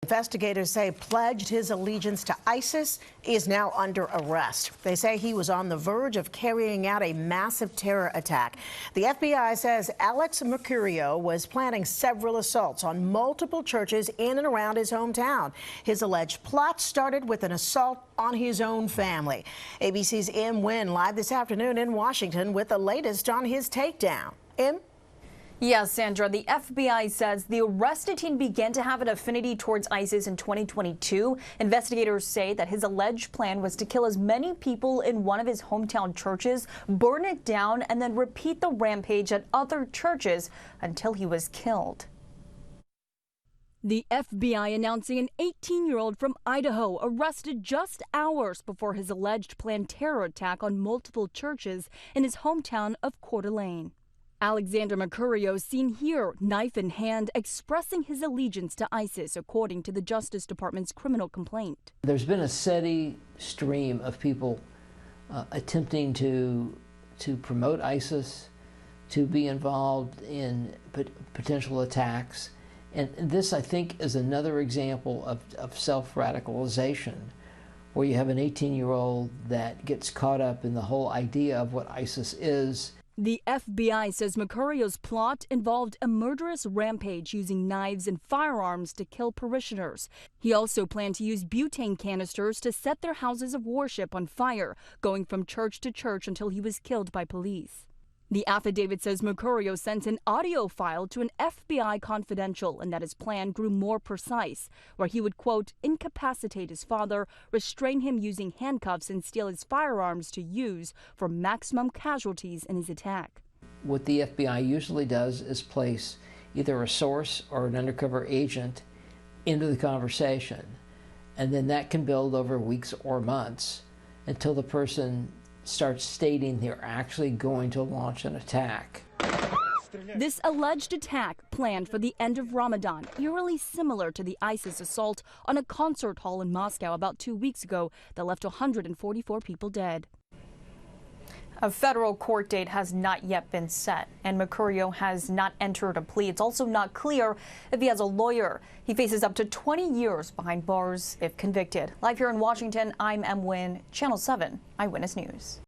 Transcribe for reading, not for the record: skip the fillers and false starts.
Investigators say pledged his allegiance to ISIS is now under arrest. They say he was on the verge of carrying out a massive terror attack. The FBI says Alex Mercurio was planning several assaults on multiple churches in and around his hometown. His alleged plot started with an assault on his own family. ABC's Nguyen live this afternoon in Washington with the latest on his takedown. Yes, Sandra, the FBI says the arrested teen began to have an affinity towards ISIS in 2022. Investigators say that his alleged plan was to kill as many people in one of his hometown churches, burn it down, and then repeat the rampage at other churches until he was killed. The FBI announcing an 18-year-old from Idaho arrested just hours before his alleged planned terror attack on multiple churches in his hometown of Coeur d'Alene. Alexander Mercurio seen here, knife in hand, expressing his allegiance to ISIS, according to the Justice Department's criminal complaint. There's been a steady stream of people attempting to promote ISIS, to be involved in potential attacks. And this, I think, is another example of self-radicalization, where you have an 18-year-old that gets caught up in the whole idea of what ISIS is. The FBI says Mercurio's plot involved a murderous rampage using knives and firearms to kill parishioners. He also planned to use butane canisters to set their houses of worship on fire, going from church to church until he was killed by police. The affidavit says Mercurio sent an audio file to an FBI confidential and that his plan grew more precise, where he would, quote, incapacitate his father, restrain him using handcuffs, and steal his firearms to use for maximum casualties in his attack. What the FBI usually does is place either a source or an undercover agent into the conversation, and then that can build over weeks or months until the person starts stating they're actually going to launch an attack. This alleged attack, planned for the end of Ramadan, eerily similar to the ISIS assault on a concert hall in Moscow about 2 weeks ago that left 144 people dead. A federal court date has not yet been set, and Mercurio has not entered a plea. It's also not clear if he has a lawyer. He faces up to 20 years behind bars if convicted. Live here in Washington, I'm Nguyen, Channel 7 Eyewitness News.